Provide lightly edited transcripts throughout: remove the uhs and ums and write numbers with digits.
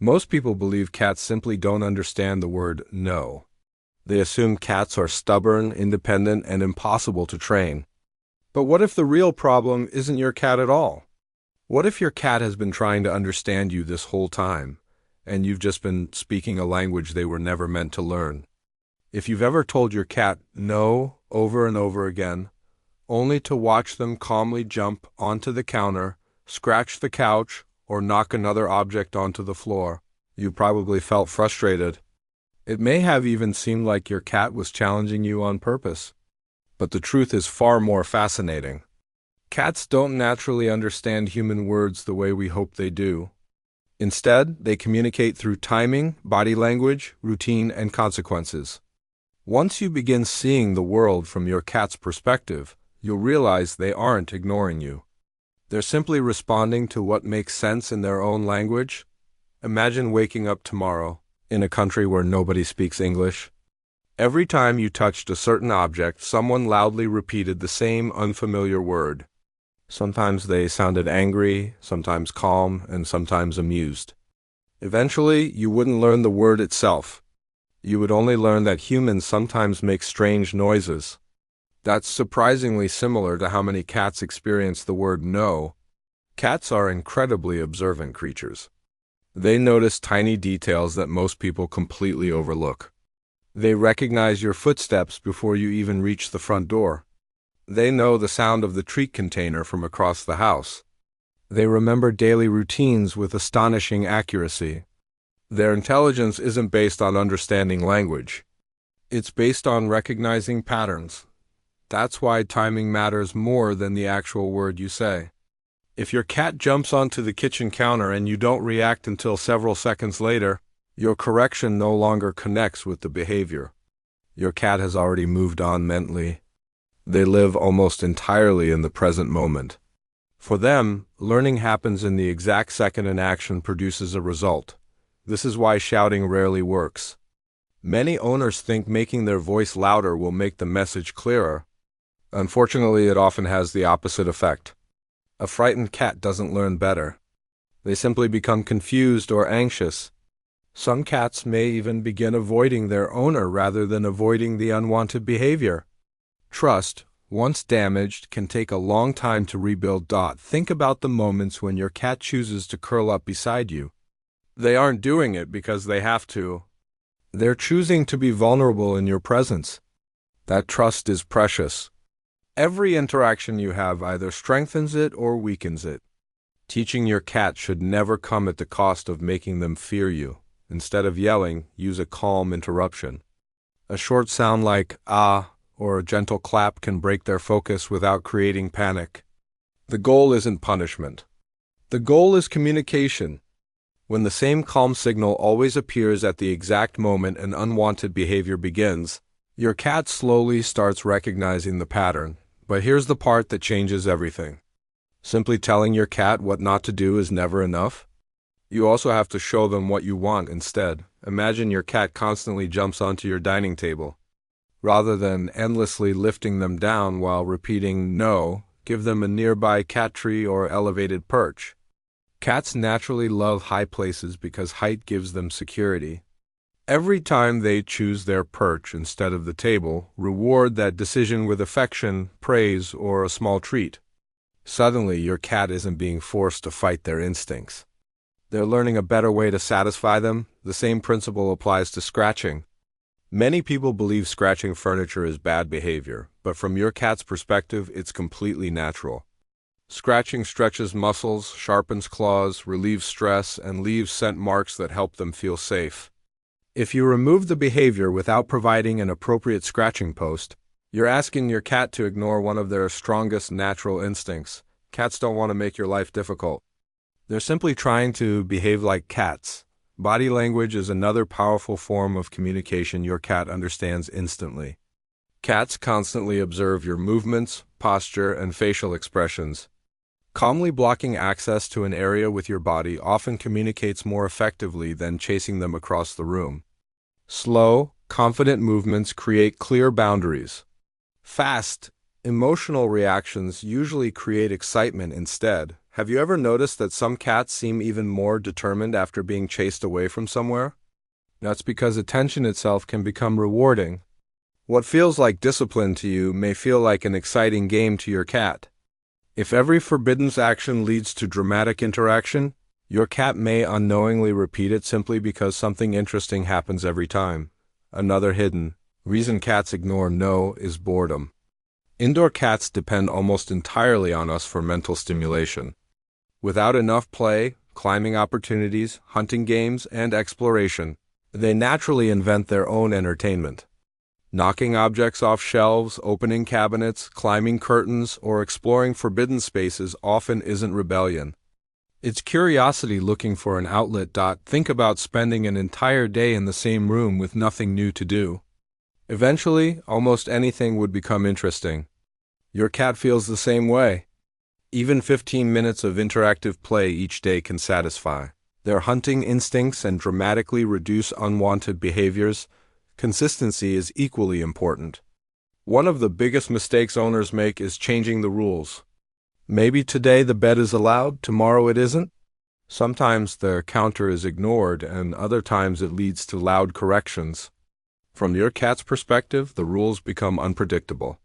Most people believe cats simply don't understand the word no. They assume cats are stubborn, independent, and impossible to train. But what if the real problem isn't your cat at all? What if your cat has been trying to understand you this whole time, and you've just been speaking a language they were never meant to learn? If you've ever told your cat no over and over again, only to watch them calmly jump onto the counter, scratch the couch, or knock another object onto the floor, you probably felt frustrated. It may have even seemed like your cat was challenging you on purpose. But the truth is far more fascinating. Cats don't naturally understand human words the way we hope they do. Instead, they communicate through timing, body language, routine, and consequences. Once you begin seeing the world from your cat's perspective, you'll realize they aren't ignoring you. They're simply responding to what makes sense in their own language. Imagine waking up tomorrow in a country where nobody speaks English. Every time you touched a certain object, someone loudly repeated the same unfamiliar word. Sometimes they sounded angry, sometimes calm, and sometimes amused. Eventually, you wouldn't learn the word itself. You would only learn that humans sometimes make strange noises. That's surprisingly similar to how many cats experience the word no. Cats are incredibly observant creatures. They notice tiny details that most people completely overlook. They recognize your footsteps before you even reach the front door. They know the sound of the treat container from across the house. They remember daily routines with astonishing accuracy. Their intelligence isn't based on understanding language. It's based on recognizing patterns. That's why timing matters more than the actual word you say. If your cat jumps onto the kitchen counter and you don't react until several seconds later, your correction no longer connects with the behavior. Your cat has already moved on mentally. They live almost entirely in the present moment. For them, learning happens in the exact second an action produces a result. This is why shouting rarely works. Many owners think making their voice louder will make the message clearer. Unfortunately, it often has the opposite effect. A frightened cat doesn't learn better. They simply become confused or anxious. Some cats may even begin avoiding their owner rather than avoiding the unwanted behavior. Trust, once damaged, can take a long time to rebuild. Think about the moments when your cat chooses to curl up beside you. They aren't doing it because they have to. They're choosing to be vulnerable in your presence. That trust is precious. Every interaction you have either strengthens it or weakens it. Teaching your cat should never come at the cost of making them fear you. Instead of yelling, use a calm interruption. A short sound like ah or a gentle clap can break their focus without creating panic. The goal isn't punishment. The goal is communication. When the same calm signal always appears at the exact moment an unwanted behavior begins, your cat slowly starts recognizing the pattern. But here's the part that changes everything. Simply telling your cat what not to do is never enough. You also have to show them what you want instead. Imagine your cat constantly jumps onto your dining table. Rather than endlessly lifting them down while repeating no, give them a nearby cat tree or elevated perch. Cats naturally love high places because height gives them security. Every time they choose their perch instead of the table, reward that decision with affection, praise, or a small treat. Suddenly, your cat isn't being forced to fight their instincts. They're learning a better way to satisfy them. The same principle applies to scratching. Many people believe scratching furniture is bad behavior, but from your cat's perspective, it's completely natural. Scratching stretches muscles, sharpens claws, relieves stress, and leaves scent marks that help them feel safe. If you remove the behavior without providing an appropriate scratching post, you're asking your cat to ignore one of their strongest natural instincts. Cats don't want to make your life difficult. They're simply trying to behave like cats. Body language is another powerful form of communication your cat understands instantly. Cats constantly observe your movements, posture, and facial expressions. Calmly blocking access to an area with your body often communicates more effectively than chasing them across the room. Slow, confident movements create clear boundaries. Fast, emotional reactions usually create excitement instead, Have you ever noticed that some cats seem even more determined after being chased away from somewhere? That's because attention itself can become rewarding. What feels like discipline to you may feel like an exciting game to your cat. If every forbidden action leads to dramatic interaction, your cat may unknowingly repeat it simply because something interesting happens every time. Another hidden reason cats ignore no is boredom. Indoor cats depend almost entirely on us for mental stimulation. Without enough play, climbing opportunities, hunting games, and exploration, they naturally invent their own entertainment. Knocking objects off shelves, opening cabinets, climbing curtains, or exploring forbidden spaces often isn't rebellion. It's curiosity looking for an outlet. Think about spending an entire day in the same room with nothing new to do. Eventually, almost anything would become interesting. Your cat feels the same way. Even 15 minutes of interactive play each day can satisfy their hunting instincts and dramatically reduce unwanted behaviors. Consistency is equally important. One of the biggest mistakes owners make is changing the rules. Maybe today the bed is allowed, tomorrow it isn't. Sometimes the counter is ignored, and other times it leads to loud corrections. From your cat's perspective, the rules become unpredictable.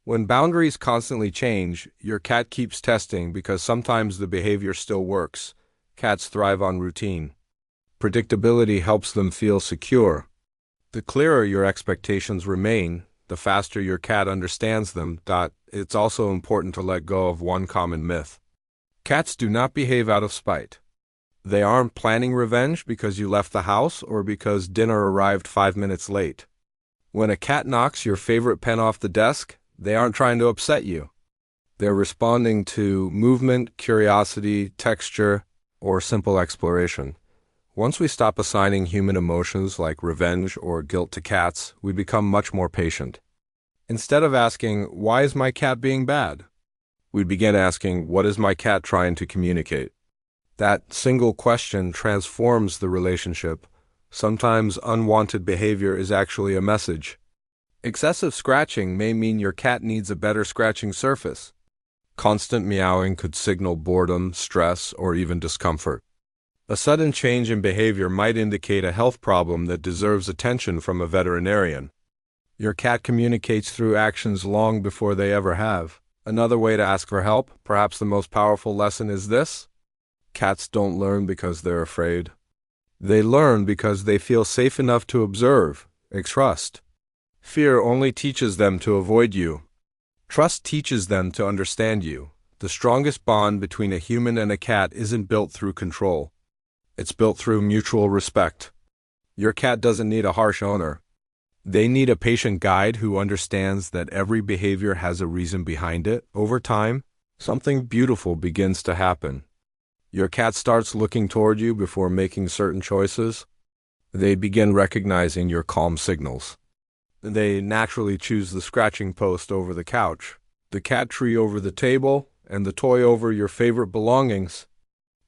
When boundaries constantly change, your cat keeps testing because sometimes the behavior still works. Cats thrive on routine. Predictability helps them feel secure. The clearer your expectations remain, the faster your cat understands them. It's also important to let go of one common myth. Cats do not behave out of spite. They aren't planning revenge because you left the house or because dinner arrived 5 minutes late. When a cat knocks your favorite pen off the desk, they aren't trying to upset you. They're responding to movement, curiosity, texture, or simple exploration. Once we stop assigning human emotions like revenge or guilt to cats, we become much more patient. Instead of asking, "Why is my cat being bad?" we begin asking, "What is my cat trying to communicate?" That single question transforms the relationship. Sometimes unwanted behavior is actually a message. Excessive scratching may mean your cat needs a better scratching surface. Constant meowing could signal boredom, stress, or even discomfort. A sudden change in behavior might indicate a health problem that deserves attention from a veterinarian. Your cat communicates through actions long before they ever have. Another way to ask for help, perhaps the most powerful lesson, is this: cats don't learn because they're afraid. They learn because they feel safe enough to observe and trust. Fear only teaches them to avoid you. Trust teaches them to understand you. The strongest bond between a human and a cat isn't built through control. It's built through mutual respect. Your cat doesn't need a harsh owner. They need a patient guide who understands that every behavior has a reason behind it. Over time, something beautiful begins to happen. Your cat starts looking toward you before making certain choices. They begin recognizing your calm signals. They naturally choose the scratching post over the couch, the cat tree over the table, and the toy over your favorite belongings.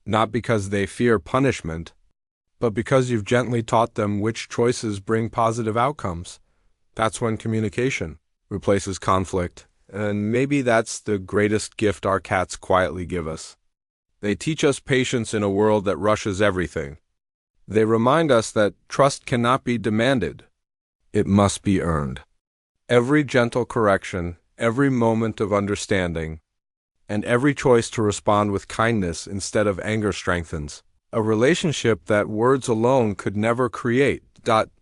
Not because they fear punishment, but because you've gently taught them which choices bring positive outcomes. That's when communication replaces conflict, and maybe that's the greatest gift our cats quietly give us. They teach us patience in a world that rushes everything. They remind us that trust cannot be demanded. It must be earned. Every gentle correction, every moment of understanding, and every choice to respond with kindness instead of anger strengthens a relationship that words alone could never create.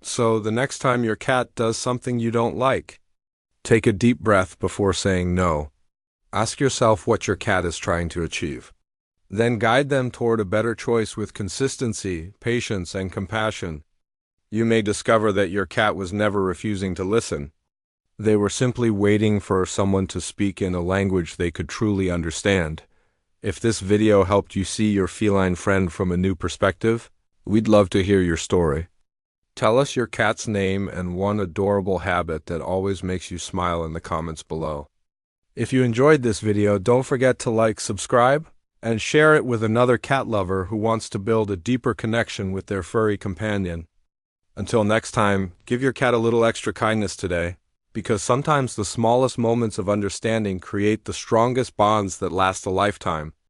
So the next time your cat does something you don't like, take a deep breath before saying no. Ask yourself what your cat is trying to achieve. Then guide them toward a better choice with consistency, patience, and compassion. You may discover that your cat was never refusing to listen. They were simply waiting for someone to speak in a language they could truly understand. If this video helped you see your feline friend from a new perspective, we'd love to hear your story. Tell us your cat's name and one adorable habit that always makes you smile in the comments below. If you enjoyed this video, don't forget to like, subscribe, and share it with another cat lover who wants to build a deeper connection with their furry companion. Until next time, give your cat a little extra kindness today, because sometimes the smallest moments of understanding create the strongest bonds that last a lifetime.